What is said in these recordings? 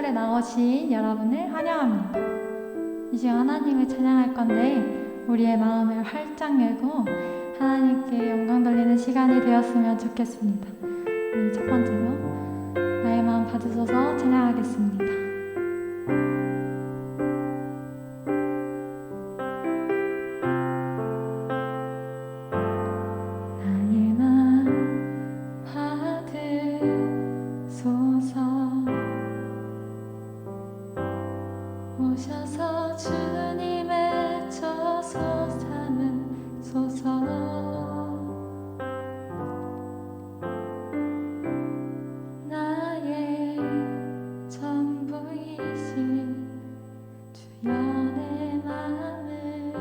예배드려 나오신 여러분을 환영합니다. 이제 하나님을 찬양할 건데 우리의 마음을 활짝 열고 하나님께 영광 돌리는 시간이 되었으면 좋겠습니다. 우리 첫 번째로 나의 마음 받으셔서 찬양하겠습니다. 오셔서 주님의 저소 삼으소서. 나의 전부이신 주여 내 맘을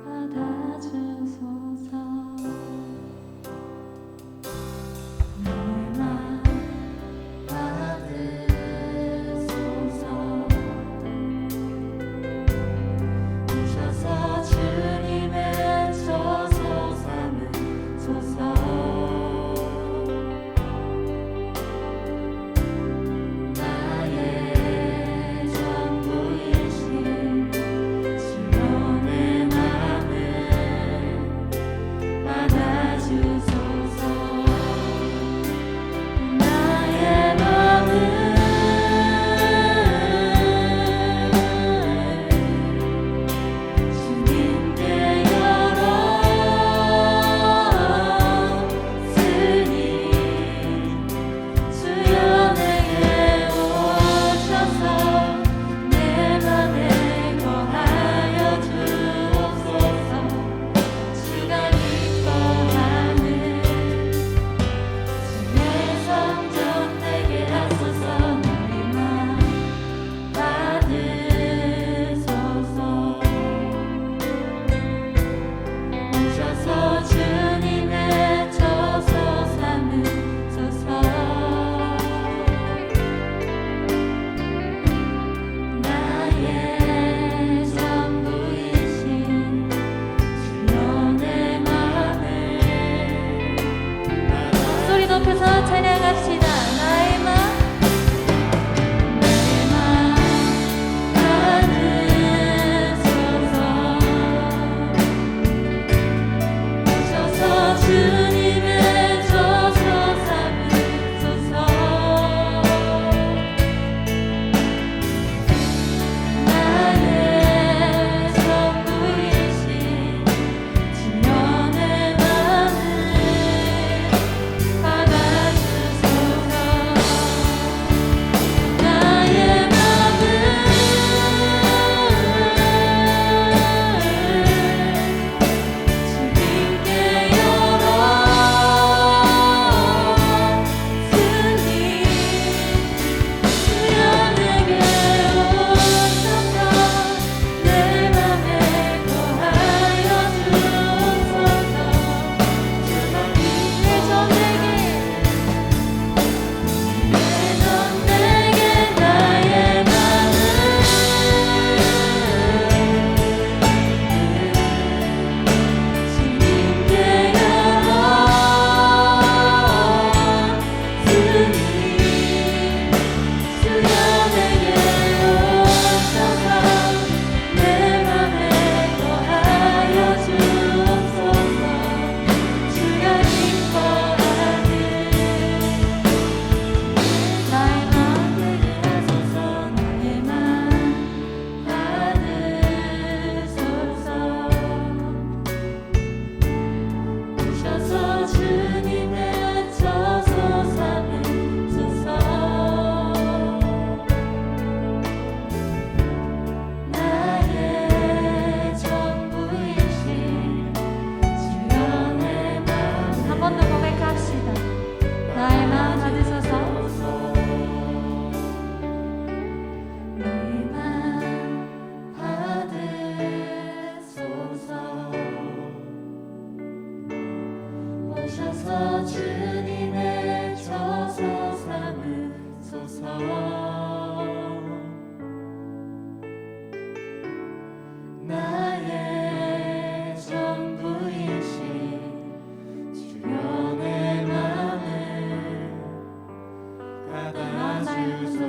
받아주소서. 내 맘 오셔서 주님의 저소 삼으소서. 나의 전부이신 주여 내 맘을 받아주소서.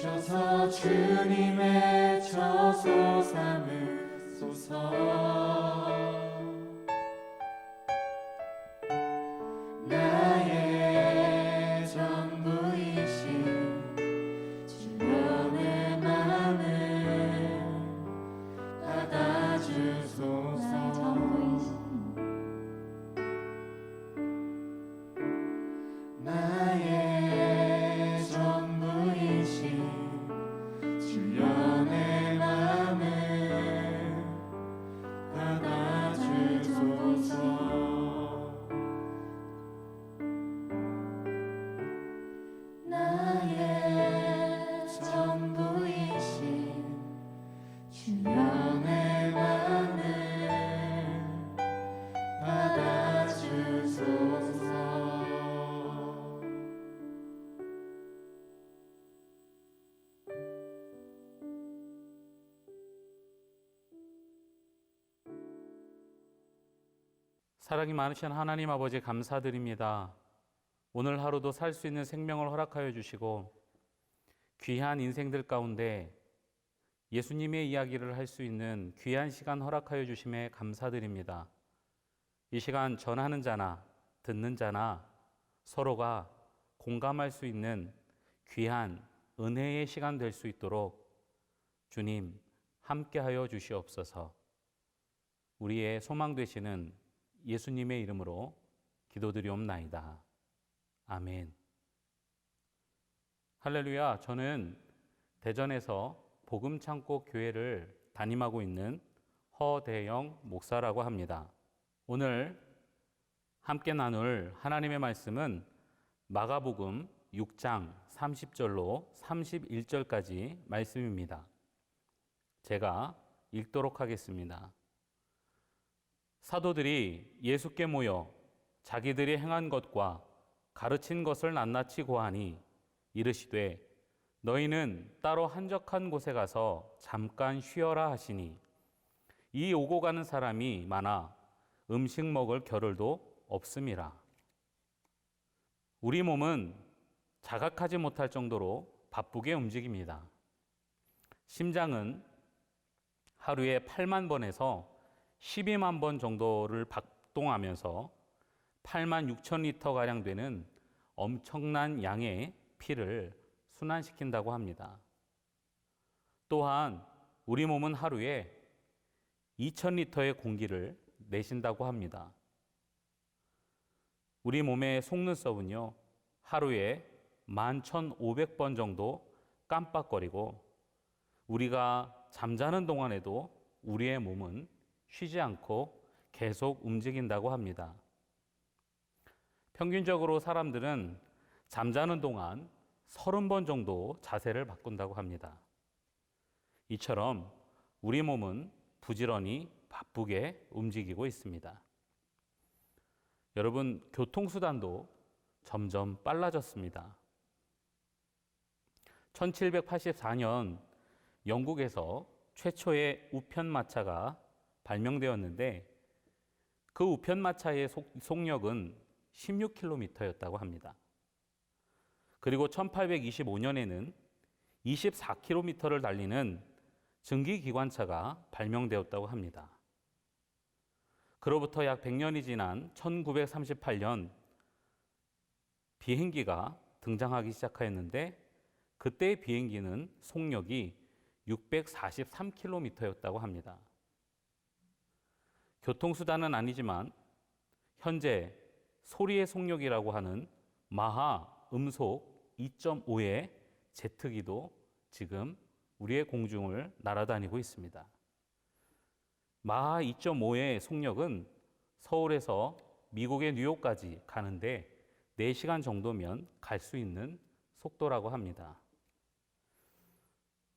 오셔서 주님의 저소 삼으소서. 나의 전부이신 주님의 마음을 받아주소서. 나의 전부이신 나의 전부이신 주님의 마음을 받아주소서. 나의 전부이신 주님의 마음을 받아주소서. 사랑이 많으신 하나님 아버지 감사드립니다. 오늘 하루도 살 수 있는 생명을 허락하여 주시고 귀한 인생들 가운데 예수님의 이야기를 할 수 있는 귀한 시간 허락하여 주심에 감사드립니다. 이 시간 전하는 자나 듣는 자나 서로가 공감할 수 있는 귀한 은혜의 시간 될 수 있도록 주님 함께하여 주시옵소서. 우리의 소망 되시는 예수님의 이름으로 기도드리옵나이다. 아멘. 할렐루야. 저는 대전에서 복음창고 교회를 담임하고 있는 허대영 목사라고 합니다. 오늘 함께 나눌 하나님의 말씀은 마가복음 6장 30절로 31절까지 말씀입니다. 제가 읽도록 하겠습니다. 사도들이 예수께 모여 자기들이 행한 것과 가르친 것을 낱낱이 고하니 이르시되 너희는 따로 한적한 곳에 가서 잠깐 쉬어라 하시니 이 오고 가는 사람이 많아 음식 먹을 겨를도 없음이라. 우리 몸은 자각하지 못할 정도로 바쁘게 움직입니다. 심장은 하루에 8만 번에서 12만 번 정도를 박동하면서 8만 6천 리터가량 되는 엄청난 양의 피를 순환시킨다고 합니다. 또한 우리 몸은 하루에 2천 리터의 공기를 내쉰다고 합니다. 우리 몸의 속눈썹은요, 하루에 11,500번 정도 깜빡거리고 우리가 잠자는 동안에도 우리의 몸은 쉬지 않고 계속 움직인다고 합니다. 평균적으로 사람들은 잠자는 동안 30번 정도 자세를 바꾼다고 합니다. 이처럼 우리 몸은 부지런히 바쁘게 움직이고 있습니다. 여러분, 교통수단도 점점 빨라졌습니다. 1784년 영국에서 최초의 우편마차가 발명되었는데 그 우편마차의 속력은 16km였다고 합니다. 그리고 1825년에는 24km를 달리는 증기기관차가 발명되었다고 합니다. 그로부터 약 100년이 지난 1938년 비행기가 등장하기 시작하였는데 그때의 비행기는 속력이 643km였다고 합니다. 교통수단은 아니지만 현재 소리의 속력이라고 하는 마하 음속 2.5의 제트기도 지금 우리의 공중을 날아다니고 있습니다. 마하 2.5의 속력은 서울에서 미국의 뉴욕까지 가는데 4시간 정도면 갈 수 있는 속도라고 합니다.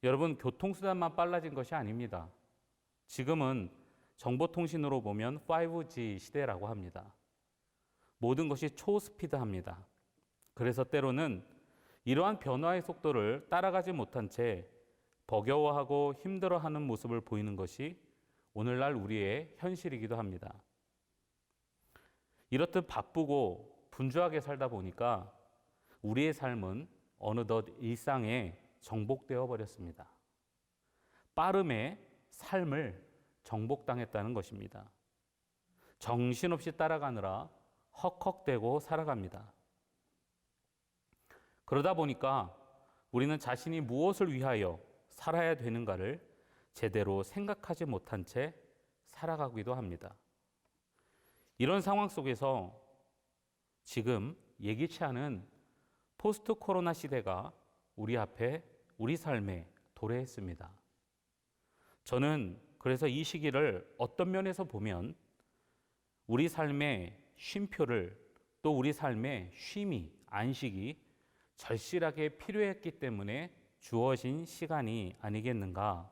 여러분, 교통수단만 빨라진 것이 아닙니다. 지금은 정보통신으로 보면 5G 시대라고 합니다. 모든 것이 초스피드합니다. 그래서 때로는 이러한 변화의 속도를 따라가지 못한 채 버거워하고 힘들어하는 모습을 보이는 것이 오늘날 우리의 현실이기도 합니다. 이렇듯 바쁘고 분주하게 살다 보니까 우리의 삶은 어느덧 일상에 정복되어 버렸습니다. 빠름의 삶을 정복당했다는 것입니다. 정신없이 따라가느라 헉헉대고 살아갑니다. 그러다 보니까 우리는 자신이 무엇을 위하여 살아야 되는가를 제대로 생각하지 못한 채 살아가기도 합니다. 이런 상황 속에서 지금 예기치 않은 포스트 코로나 시대가 우리 앞에 우리 삶에 도래했습니다. 저는 그래서 이 시기를 어떤 면에서 보면 우리 삶의 쉼표를 또 우리 삶의 쉼이, 안식이 절실하게 필요했기 때문에 주어진 시간이 아니겠는가,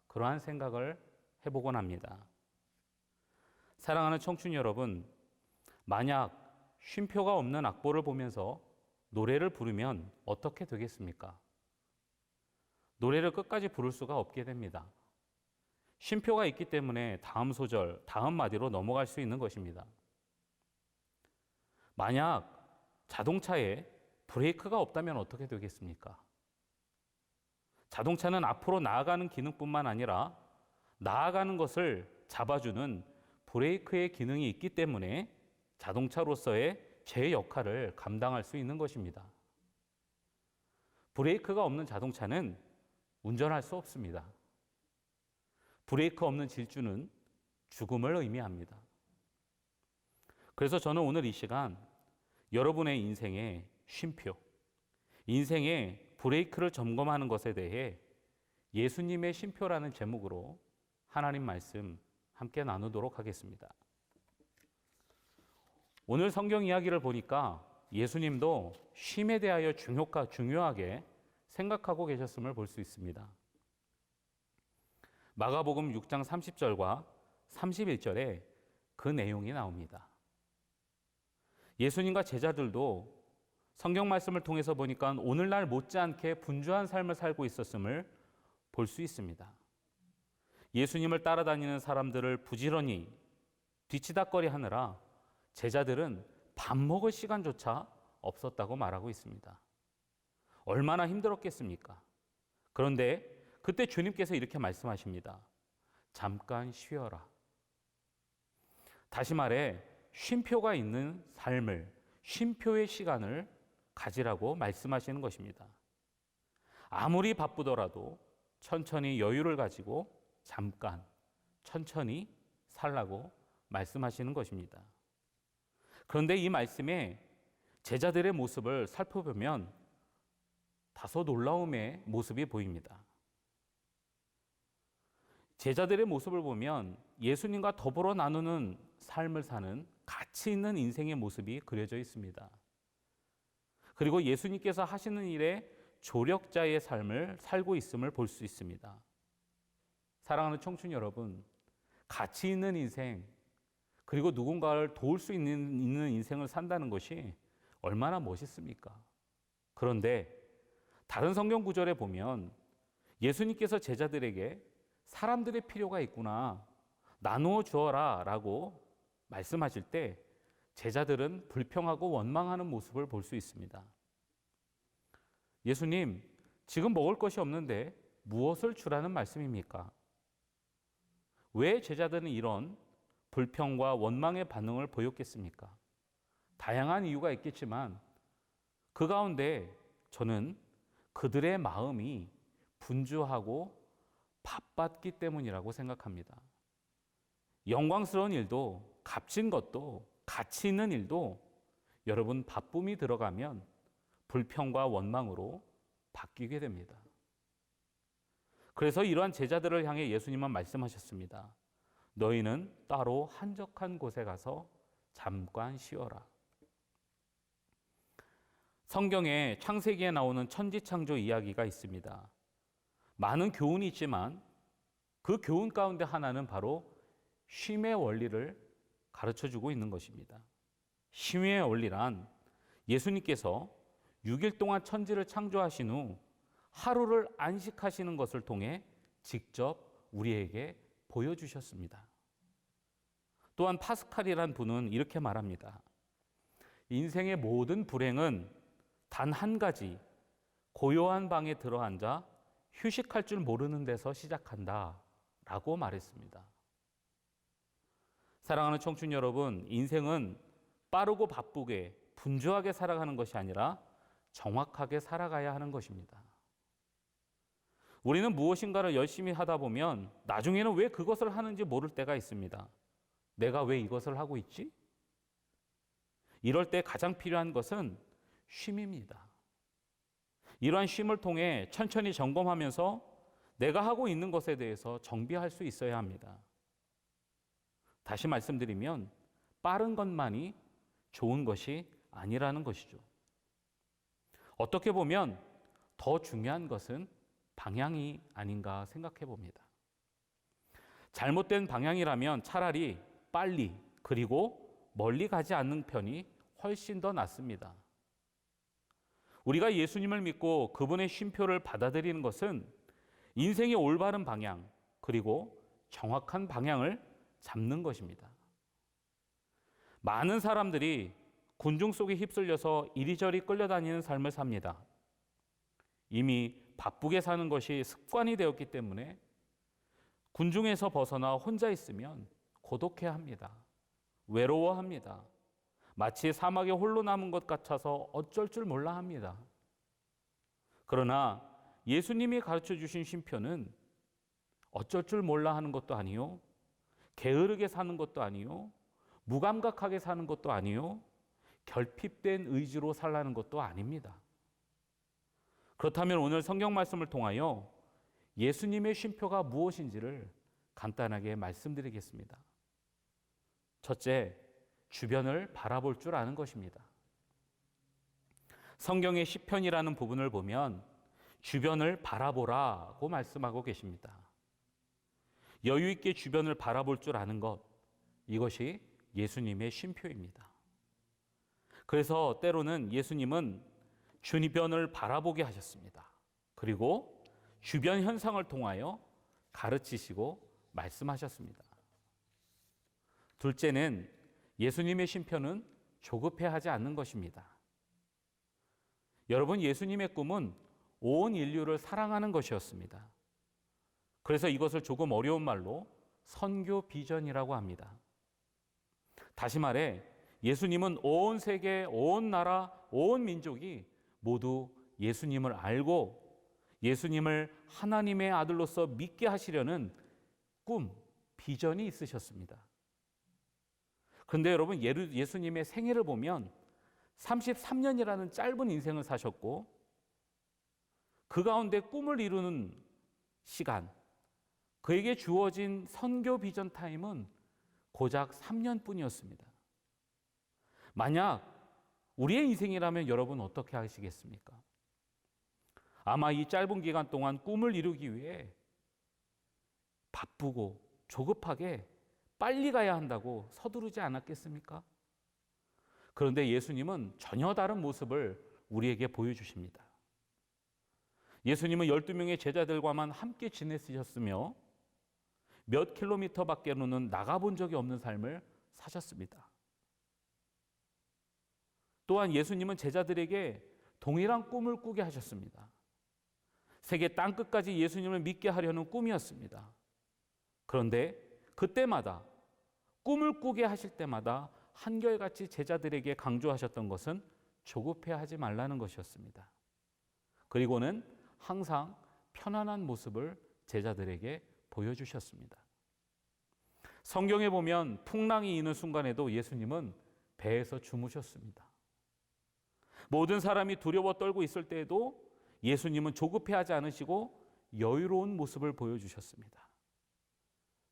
그러한 생각을 해보곤 합니다. 사랑하는 청춘 여러분, 만약 쉼표가 없는 악보를 보면서 노래를 부르면 어떻게 되겠습니까? 노래를 끝까지 부를 수가 없게 됩니다. 쉼표가 있기 때문에 다음 소절, 다음 마디로 넘어갈 수 있는 것입니다. 만약 자동차에 브레이크가 없다면 어떻게 되겠습니까? 자동차는 앞으로 나아가는 기능뿐만 아니라 나아가는 것을 잡아주는 브레이크의 기능이 있기 때문에 자동차로서의 제 역할을 감당할 수 있는 것입니다. 브레이크가 없는 자동차는 운전할 수 없습니다. 브레이크 없는 질주는 죽음을 의미합니다. 그래서 저는 오늘 이 시간 여러분의 인생의 쉼표, 인생의 브레이크를 점검하는 것에 대해 예수님의 쉼표라는 제목으로 하나님 말씀 함께 나누도록 하겠습니다. 오늘 성경 이야기를 보니까 예수님도 쉼에 대하여 중요하게 생각하고 계셨음을 볼 수 있습니다. 마가복음 6장 30절과 31절에 그 내용이 나옵니다. 예수님과 제자들도 성경 말씀을 통해서 보니까 오늘날 못지않게 분주한 삶을 살고 있었음을 볼 수 있습니다. 예수님을 따라다니는 사람들을 부지런히 뒤치다꺼리 하느라 제자들은 밥 먹을 시간조차 없었다고 말하고 있습니다. 얼마나 힘들었겠습니까? 그런데 그때 주님께서 이렇게 말씀하십니다. 잠깐 쉬어라. 다시 말해 쉼표가 있는 삶을, 쉼표의 시간을 가지라고 말씀하시는 것입니다. 아무리 바쁘더라도 천천히 여유를 가지고 잠깐 천천히 살라고 말씀하시는 것입니다. 그런데 이 말씀에 제자들의 모습을 살펴보면 다소 놀라움의 모습이 보입니다. 제자들의 모습을 보면 예수님과 더불어 나누는 삶을 사는 가치 있는 인생의 모습이 그려져 있습니다. 그리고 예수님께서 하시는 일에 조력자의 삶을 살고 있음을 볼 수 있습니다. 사랑하는 청춘 여러분, 가치 있는 인생, 그리고 누군가를 도울 수 있는 인생을 산다는 것이 얼마나 멋있습니까? 그런데 다른 성경 구절에 보면 예수님께서 제자들에게 사람들의 필요가 있구나, 나누어 주어라 라고 말씀하실 때 제자들은 불평하고 원망하는 모습을 볼 수 있습니다. 예수님, 지금 먹을 것이 없는데 무엇을 주라는 말씀입니까? 왜 제자들은 이런 불평과 원망의 반응을 보였겠습니까? 다양한 이유가 있겠지만 그 가운데 저는 그들의 마음이 분주하고 바빴기 때문이라고 생각합니다. 영광스러운 일도, 값진 것도, 가치 있는 일도 여러분 바쁨이 들어가면 불평과 원망으로 바뀌게 됩니다. 그래서 이러한 제자들을 향해 예수님은 말씀하셨습니다. 너희는 따로 한적한 곳에 가서 잠깐 쉬어라. 성경에 창세기에 나오는 천지창조 이야기가 있습니다. 많은 교훈이 있지만 그 교훈 가운데 하나는 바로 쉼의 원리를 가르쳐주고 있는 것입니다. 쉼의 원리란 예수님께서 6일 동안 천지를 창조하신 후 하루를 안식하시는 것을 통해 직접 우리에게 보여주셨습니다. 또한 파스칼이란 분은 이렇게 말합니다. 인생의 모든 불행은 단 한 가지 고요한 방에 들어앉아 휴식할 줄 모르는 데서 시작한다라고 말했습니다. 사랑하는 청춘 여러분, 인생은 빠르고 바쁘게 분주하게 살아가는 것이 아니라 정확하게 살아가야 하는 것입니다. 우리는 무엇인가를 열심히 하다 보면 나중에는 왜 그것을 하는지 모를 때가 있습니다. 내가 왜 이것을 하고 있지? 이럴 때 가장 필요한 것은 쉼입니다. 이러한 쉼을 통해 천천히 점검하면서 내가 하고 있는 것에 대해서 정비할 수 있어야 합니다. 다시 말씀드리면 빠른 것만이 좋은 것이 아니라는 것이죠. 어떻게 보면 더 중요한 것은 방향이 아닌가 생각해 봅니다. 잘못된 방향이라면 차라리 빨리 그리고 멀리 가지 않는 편이 훨씬 더 낫습니다. 우리가 예수님을 믿고 그분의 쉼표를 받아들이는 것은 인생의 올바른 방향 그리고 정확한 방향을 잡는 것입니다. 많은 사람들이 군중 속에 휩쓸려서 이리저리 끌려다니는 삶을 삽니다. 이미 바쁘게 사는 것이 습관이 되었기 때문에 군중에서 벗어나 혼자 있으면 고독해합니다. 외로워합니다. 마치 사막에 홀로 남은 것 같아서 어쩔 줄 몰라 합니다. 그러나 예수님이 가르쳐 주신 쉼표는 어쩔 줄 몰라 하는 것도 아니요, 게으르게 사는 것도 아니요, 무감각하게 사는 것도 아니요, 결핍된 의지로 살라는 것도 아닙니다. 그렇다면 오늘 성경 말씀을 통하여 예수님의 쉼표가 무엇인지를 간단하게 말씀드리겠습니다. 첫째, 주변을 바라볼 줄 아는 것입니다. 성경의 시편이라는 부분을 보면 주변을 바라보라고 말씀하고 계십니다. 여유 있게 주변을 바라볼 줄 아는 것, 이것이 예수님의 쉼표입니다. 그래서 때로는 예수님은 주변을 바라보게 하셨습니다. 그리고 주변 현상을 통하여 가르치시고 말씀하셨습니다. 둘째는 예수님의 쉼표는 조급해하지 않는 것입니다. 여러분, 예수님의 꿈은 온 인류를 사랑하는 것이었습니다. 그래서 이것을 조금 어려운 말로 선교 비전이라고 합니다. 다시 말해 예수님은 온 세계, 온 나라, 온 민족이 모두 예수님을 알고 예수님을 하나님의 아들로서 믿게 하시려는 꿈, 비전이 있으셨습니다. 그런데 여러분, 예수님의 생애를 보면 33년이라는 짧은 인생을 사셨고 그 가운데 꿈을 이루는 시간, 그에게 주어진 선교 비전 타임은 고작 3년뿐이었습니다. 만약 우리의 인생이라면 여러분 어떻게 하시겠습니까? 아마 이 짧은 기간 동안 꿈을 이루기 위해 바쁘고 조급하게 빨리 가야 한다고 서두르지 않았겠습니까? 그런데 예수님은 전혀 다른 모습을 우리에게 보여주십니다. 예수님은 12명의 제자들과만 함께 지내셨으며 몇 킬로미터 밖으로는 나가본 적이 없는 삶을 사셨습니다. 또한 예수님은 제자들에게 동일한 꿈을 꾸게 하셨습니다. 세계 땅끝까지 예수님을 믿게 하려는 꿈이었습니다. 그런데 그때마다 꿈을 꾸게 하실 때마다 한결같이 제자들에게 강조하셨던 것은 조급해하지 말라는 것이었습니다. 그리고는 항상 편안한 모습을 제자들에게 보여주셨습니다. 성경에 보면 풍랑이 이는 순간에도 예수님은 배에서 주무셨습니다. 모든 사람이 두려워 떨고 있을 때에도 예수님은 조급해하지 않으시고 여유로운 모습을 보여주셨습니다.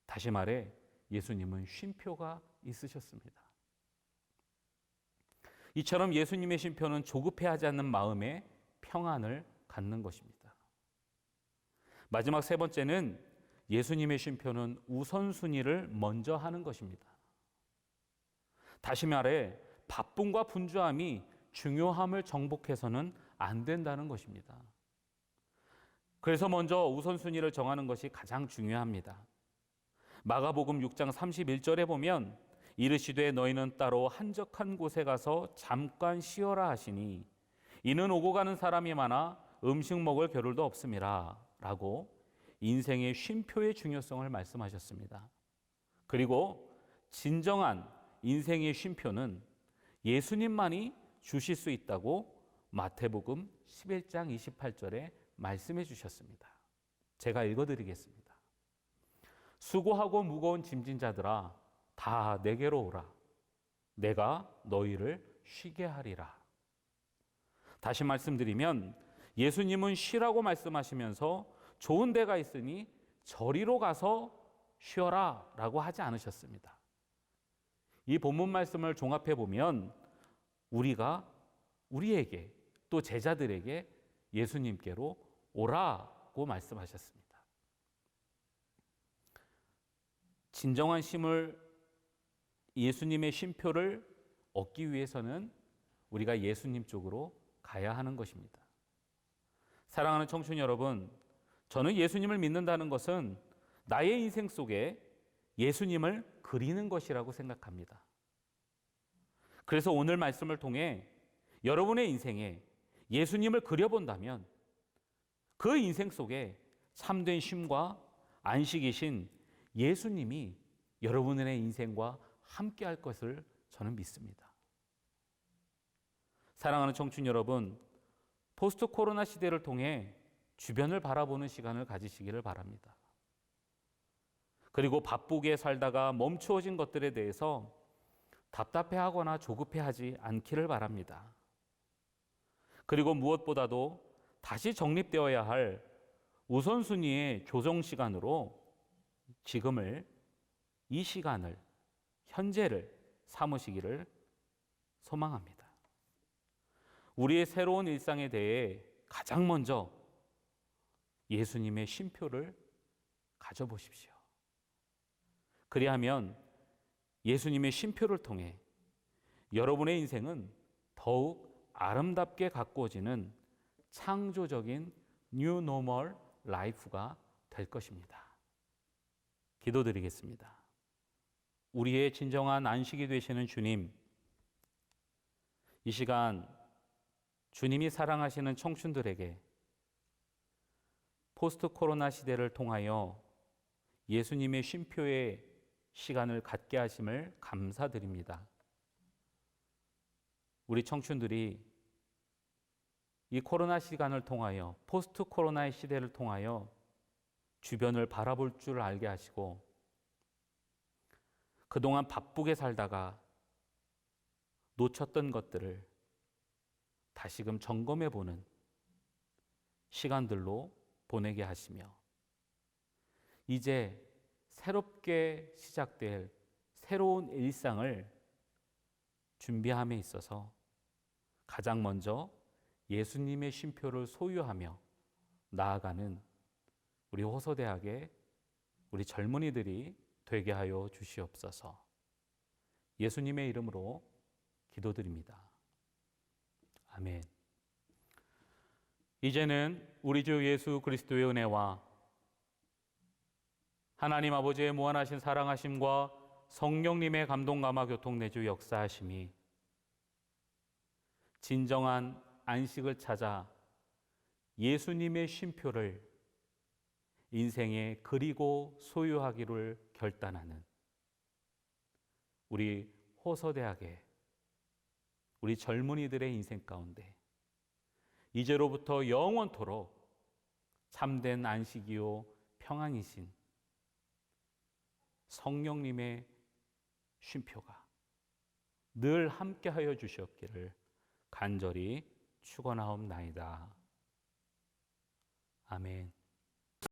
다시 말해 예수님은 쉼표가 있으셨습니다. 이처럼 예수님의 쉼표는 조급해하지 않는 마음에 평안을 갖는 것입니다. 마지막 세 번째는 예수님의 쉼표는 우선순위를 먼저 하는 것입니다. 다시 말해 바쁨과 분주함이 중요함을 정복해서는 안 된다는 것입니다. 그래서 먼저 우선순위를 정하는 것이 가장 중요합니다. 마가복음 6장 31절에 보면 이르시되 너희는 따로 한적한 곳에 가서 잠깐 쉬어라 하시니 이는 오고 가는 사람이 많아 음식 먹을 겨를도 없음이라 라고 인생의 쉼표의 중요성을 말씀하셨습니다. 그리고 진정한 인생의 쉼표는 예수님만이 주실 수 있다고 마태복음 11장 28절에 말씀해 주셨습니다. 제가 읽어드리겠습니다. 수고하고 무거운 짐진 자들아 다 내게로 오라. 내가 너희를 쉬게 하리라. 다시 말씀드리면 예수님은 쉬라고 말씀하시면서 좋은 데가 있으니 저리로 가서 쉬어라 라고 하지 않으셨습니다. 이 본문 말씀을 종합해 보면 우리에게 또 제자들에게 예수님께로 오라고 말씀하셨습니다. 진정한 예수님의 쉼표를 얻기 위해서는 우리가 예수님 쪽으로 가야 하는 것입니다. 사랑하는 청춘 여러분, 저는 예수님을 믿는다는 것은 나의 인생 속에 예수님을 그리는 것이라고 생각합니다. 그래서 오늘 말씀을 통해 여러분의 인생에 예수님을 그려본다면 그 인생 속에 참된 쉼과 안식이신 예수님이 여러분의 인생과 함께 할 것을 저는 믿습니다. 사랑하는 청춘 여러분, 포스트 코로나 시대를 통해 주변을 바라보는 시간을 가지시기를 바랍니다. 그리고 바쁘게 살다가 멈추어진 것들에 대해서 답답해하거나 조급해하지 않기를 바랍니다. 그리고 무엇보다도 다시 정립되어야 할 우선순위의 조정 시간으로 이 시간을, 현재를 삼으시기를 소망합니다. 우리의 새로운 일상에 대해 가장 먼저 예수님의 쉼표를 가져보십시오. 그리하면 예수님의 쉼표를 통해 여러분의 인생은 더욱 아름답게 가꾸어지는 창조적인 뉴 노멀 라이프가 될 것입니다. 기도드리겠습니다. 우리의 진정한 안식이 되시는 주님, 이 시간 주님이 사랑하시는 청춘들에게 포스트 코로나 시대를 통하여 예수님의 쉼표의 시간을 갖게 하심을 감사드립니다. 우리 청춘들이 이 코로나 시간을 통하여 포스트 코로나의 시대를 통하여 주변을 바라볼 줄 알게 하시고 그동안 바쁘게 살다가 놓쳤던 것들을 다시금 점검해 보는 시간들로 보내게 하시며 이제 새롭게 시작될 새로운 일상을 준비함에 있어서 가장 먼저 예수님의 쉼표를 소유하며 나아가는 우리 호서대학의 우리 젊은이들이 되게 하여 주시옵소서. 예수님의 이름으로 기도드립니다. 아멘. 이제는 우리 주 예수 그리스도의 은혜와 하나님 아버지의 무한하신 사랑하심과 성령님의 감동 감화 교통 내주 역사하심이 진정한 안식을 찾아 예수님의 쉼표를 인생에 그리고 소유하기를 결단하는 우리 호서대학의 우리 젊은이들의 인생 가운데 이제로부터 영원토록 참된 안식이요 평안이신 성령님의 쉼표가 늘 함께하여 주시옵기를 간절히 축원하옵나이다. 아멘.